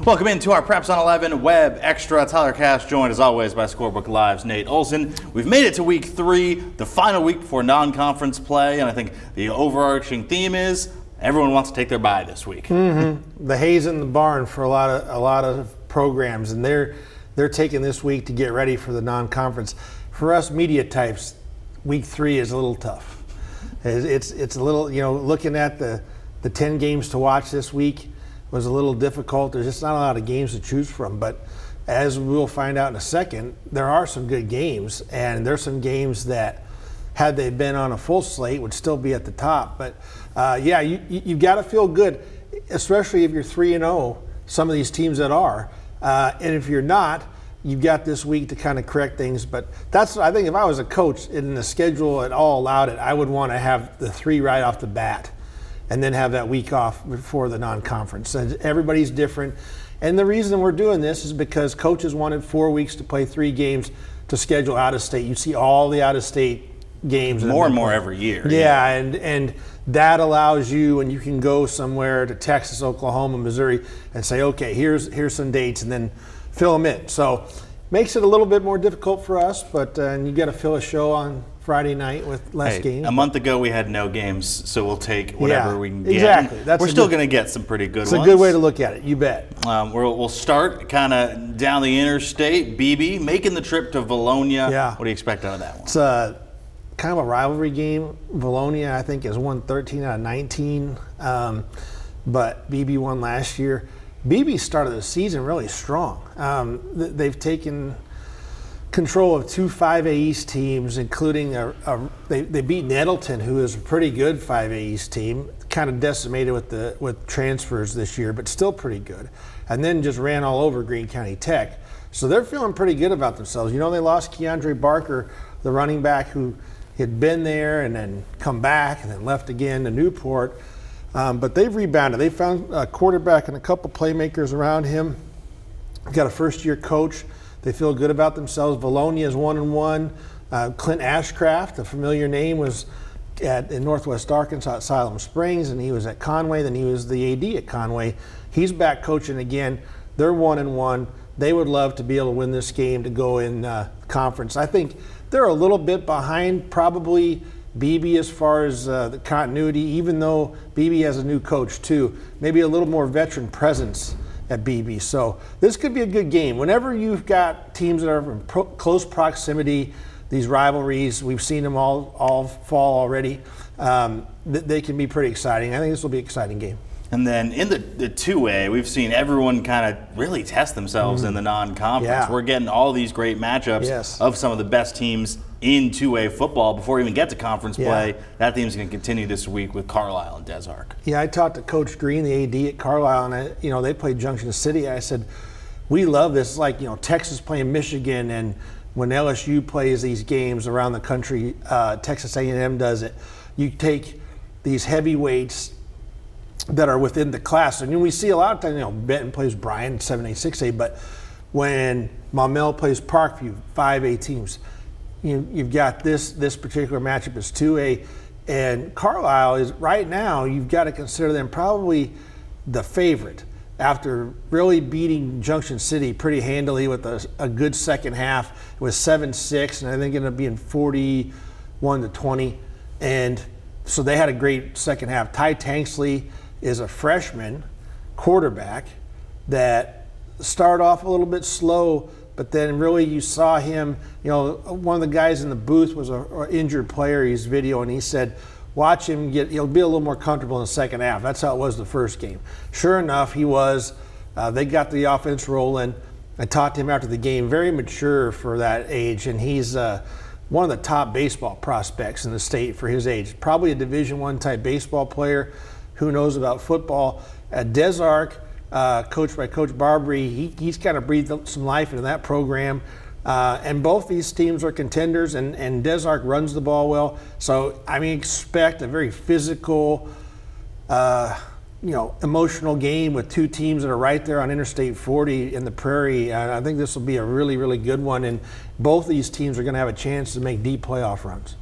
Welcome into our Preps on 11 Web Extra. Tyler Cass, joined as always by Scorebook Live's Nate Olson. We've made it to week 3, the final week before non-conference play, and I think the overarching theme is everyone wants to take their bye this week. Mm-hmm. The hay's in the barn for a lot of programs, and they're taking this week to get ready for the non-conference. For us media types, week 3 is a little tough. It's a little, looking at the 10 games to watch this week was a little difficult. There's just not a lot of games to choose from, but as we'll find out in a second, there are some good games, and there's some games that, had they been on a full slate, would still be at the top. But you've got to feel good, especially if you're 3-0, some of these teams that are. And if you're not, you've got this week to kind of correct things. But that's, I think, if I was a coach and the schedule at all allowed it, I would want to have the 3 right off the bat and then have that week off before the non-conference. And everybody's different. And the reason we're doing this is because coaches wanted 4 weeks to play 3 games to schedule out of state. You see all the out of state games. More and more every year. Yeah, and that allows you, and you can go somewhere to Texas, Oklahoma, Missouri, and say, okay, here's some dates, and then fill them in. So makes it a little bit more difficult for us, but and you got to fill a show on Friday night with less games. A month ago we had no games, so we'll take whatever we can get. Exactly. We're still going to get some pretty good ones. It's a good way to look at it, you bet. We'll start kind of down the interstate. Beebe making the trip to Valonia. Yeah. What do you expect out of that one? It's kind of a rivalry game. Valonia, I think, has won 13 out of 19, but Beebe won last year. Beebe started the season really strong. They've taken control of 2 5A East teams, including they beat Nettleton, who is a pretty good 5A East team, kind of decimated with transfers this year, but still pretty good. And then just ran all over Greene County Tech. So they're feeling pretty good about themselves. They lost Keandre Barker, the running back who had been there and then come back and then left again to Newport. But they've rebounded. They found a quarterback and a couple playmakers around him. Got a first-year coach. They feel good about themselves. Valonia is 1-1. Clint Ashcraft, a familiar name, was in Northwest Arkansas at Siloam Springs, and he was at Conway. Then he was the AD at Conway. He's back coaching again. They're 1-1. They would love to be able to win this game to go in conference. I think they're a little bit behind probably Beebe as far as the continuity, even though Beebe has a new coach too. Maybe a little more veteran presence at Beebe. So this could be a good game. Whenever you've got teams that are in close proximity, these rivalries, we've seen them all fall already, they can be pretty exciting. I think this will be an exciting game. And then in the 2A, we've seen everyone kind of really test themselves in the non-conference. Yeah. We're getting all these great matchups of some of the best teams in 2A football before we even get to conference play. That theme's going to continue this week with Carlisle and Des Arc. Yeah, I talked to Coach Green, the AD at Carlisle, and they played Junction City. I said, we love this. It's like, Texas playing Michigan, and when LSU plays these games around the country, Texas A&M does it. You take these heavyweights that are within the class. And we see a lot of times, Benton plays Bryan, 7A, 6A, but when Maumelle plays Parkview, 5A teams, you've got this particular matchup is 2A. And Carlisle is, right now, you've got to consider them probably the favorite after really beating Junction City pretty handily with a good second half. It was 7-6, and I think it ended up being 41-20. And so they had a great second half. Ty Tanksley is a freshman quarterback that started off a little bit slow, but then really you saw him, one of the guys in the booth was an injured player, he's video, and he said, watch him he'll be a little more comfortable in the second half. That's how it was the first game. Sure enough, he was. They got the offense rolling. I talked to him after the game, very mature for that age, and he's one of the top baseball prospects in the state for his age. Probably a Division I type baseball player. Who knows about football? At Des Arc, coached by Coach Barbary, he's kind of breathed some life into that program. And both these teams are contenders, and Des Arc runs the ball well. So, expect a very physical, emotional game with 2 teams that are right there on Interstate 40 in the Prairie. I think this will be a really, really good one, and both these teams are going to have a chance to make deep playoff runs.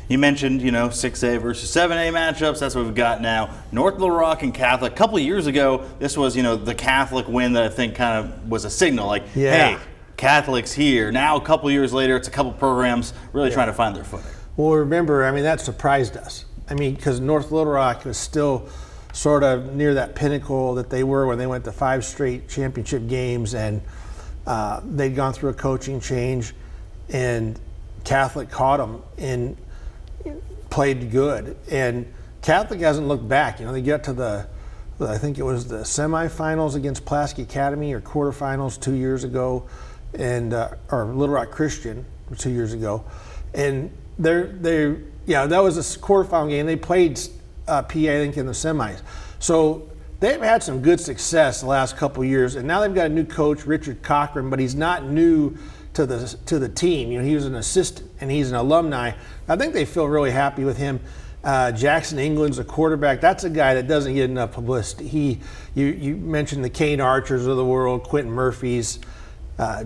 You mentioned, 6A versus 7A matchups. That's what we've got now. North Little Rock and Catholic. A couple of years ago, this was, the Catholic win that I think kind of was a signal. Like, hey, Catholic's here. Now, a couple of years later, it's a couple programs really trying to find their footing. Well, remember, that surprised us. Because North Little Rock was still sort of near that pinnacle that they were when they went to 5 straight championship games, and they'd gone through a coaching change, and Catholic caught them and played good. And Catholic hasn't looked back. They got to I think it was the semifinals against Pulaski Academy or quarterfinals 2 years ago, and or Little Rock Christian 2 years ago, and that was a quarterfinal game. They played PA, I think, in the semis. So they've had some good success the last couple of years, and now they've got a new coach, Richard Cochran, but he's not new to the team. He was an assistant, and he's an alumni. I think they feel really happy with him. Jackson England's a quarterback. That's a guy that doesn't get enough publicity. You mentioned the Kane Archers of the world, Quentin Murphy's,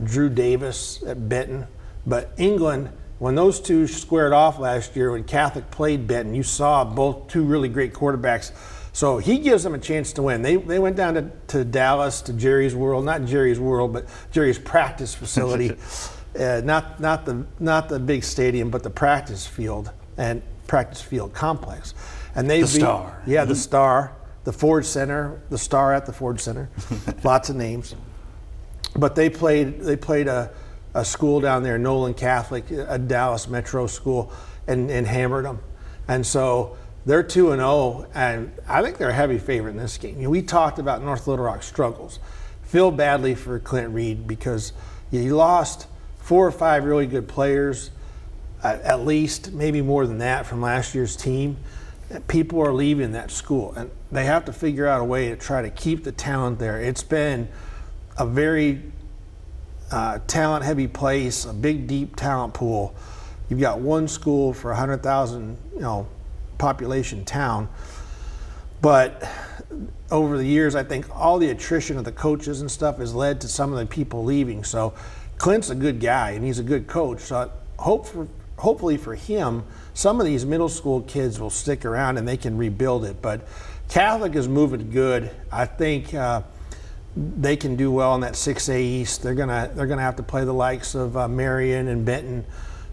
Drew Davis at Benton, but England, when those two squared off last year when Catholic played Benton, you saw both two really great quarterbacks. So he gives them a chance to win. They went down to Dallas, to Jerry's World, not Jerry's World, but Jerry's practice facility. Not the big stadium, but the practice field and practice field complex. And they the Star. Yeah, the Star, the Ford Center, the Star at the Ford Center. Lots of names. But they played a school down there, Nolan Catholic, a Dallas Metro school, and hammered them. And so they're 2-0, and I think they're a heavy favorite in this game. We talked about North Little Rock's struggles. Feel badly for Clint Reed because you lost 4 or 5 really good players, at least, maybe more than that, from last year's team. People are leaving that school, and they have to figure out a way to try to keep the talent there. It's been a very talent-heavy place, a big, deep talent pool. You've got one school for 100,000, population town. But over the years, I think all the attrition of the coaches and stuff has led to some of the people leaving. So Clint's a good guy, and he's a good coach. So hopefully for him, some of these middle school kids will stick around and they can rebuild it. But Catholic is moving good. I think they can do well in that 6A East. They're gonna have to play the likes of Marion and Benton,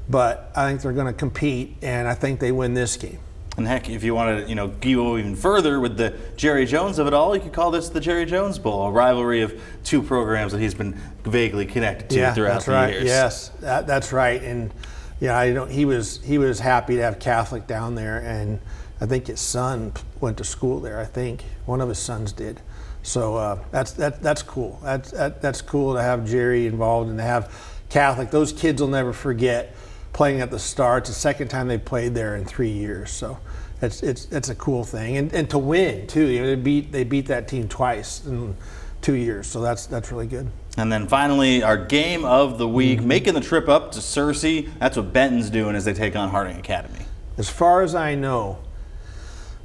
but I think they're gonna compete, and I think they win this game. And heck, if you want to, go even further with the Jerry Jones of it all, you could call this the Jerry Jones Bowl, a rivalry of 2 programs that he's been vaguely connected to throughout the years. Yes, that's right. And he was happy to have Catholic down there, and I think his son went to school there. I think one of his sons did. So that's cool. That's cool to have Jerry involved and to have Catholic. Those kids will never forget playing at the Star. It's the second time they played there in 3 years. So it's a cool thing, and to win too. They beat that team twice in 2 years. So that's really good. And then finally, our game of the week, making the trip up to Searcy. That's what Benton's doing as they take on Harding Academy. As far as I know,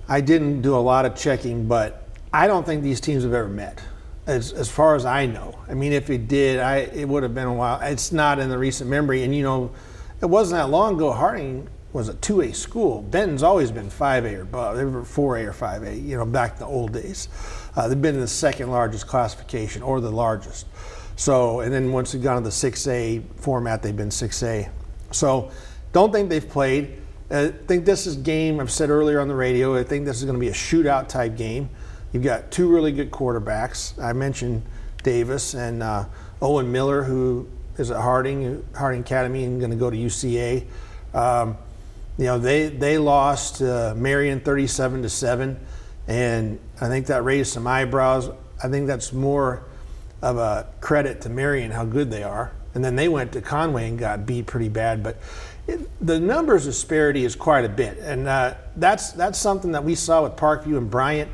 I didn't do a lot of checking, but I don't think these teams have ever met, as far as I know. If it did, it would have been a while. It's not in the recent memory. And, it wasn't that long ago. Harding was a 2A school. Benton's always been 5A or above. They were 4A or 5A, back in the old days. They've been in the second largest classification, or the largest. So, and then once they've gone to the 6A format, they've been 6A. So, don't think they've played. I think this is game, I've said earlier on the radio, I think this is going to be a shootout type game. You've got 2 really good quarterbacks. I mentioned Davis and Owen Miller, who is at Harding Academy and going to go to UCA. They lost Marion 37-7, and I think that raised some eyebrows. I think that's more of a credit to Marion, how good they are. And then they went to Conway and got beat pretty bad. But the numbers disparity is quite a bit, and that's something that we saw with Parkview and Bryant.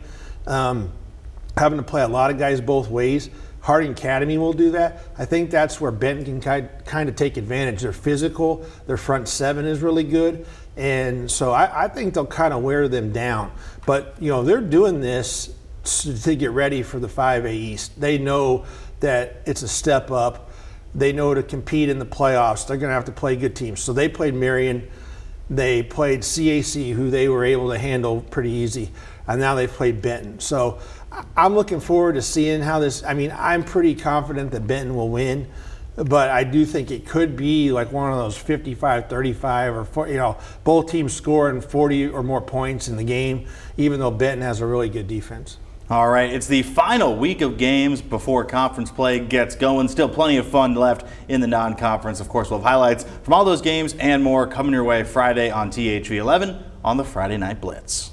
Having to play a lot of guys both ways. Harding Academy will do that. I think that's where Benton can kind of take advantage. They're physical. Their front 7 is really good. And so I think they'll kind of wear them down. But, they're doing this to get ready for the 5A East. They know that it's a step up. They know to compete in the playoffs, they're going to have to play good teams. So they played Marion They played CAC, who they were able to handle pretty easy, and now they've played Benton. So I'm looking forward to seeing how this. I mean, I'm pretty confident that Benton will win, but I do think it could be like one of those 55-35 or 40, both teams scoring 40 or more points in the game, even though Benton has a really good defense. All right, it's the final week of games before conference play gets going. Still plenty of fun left in the non-conference. Of course, we'll have highlights from all those games and more coming your way Friday on THV 11 on the Friday Night Blitz.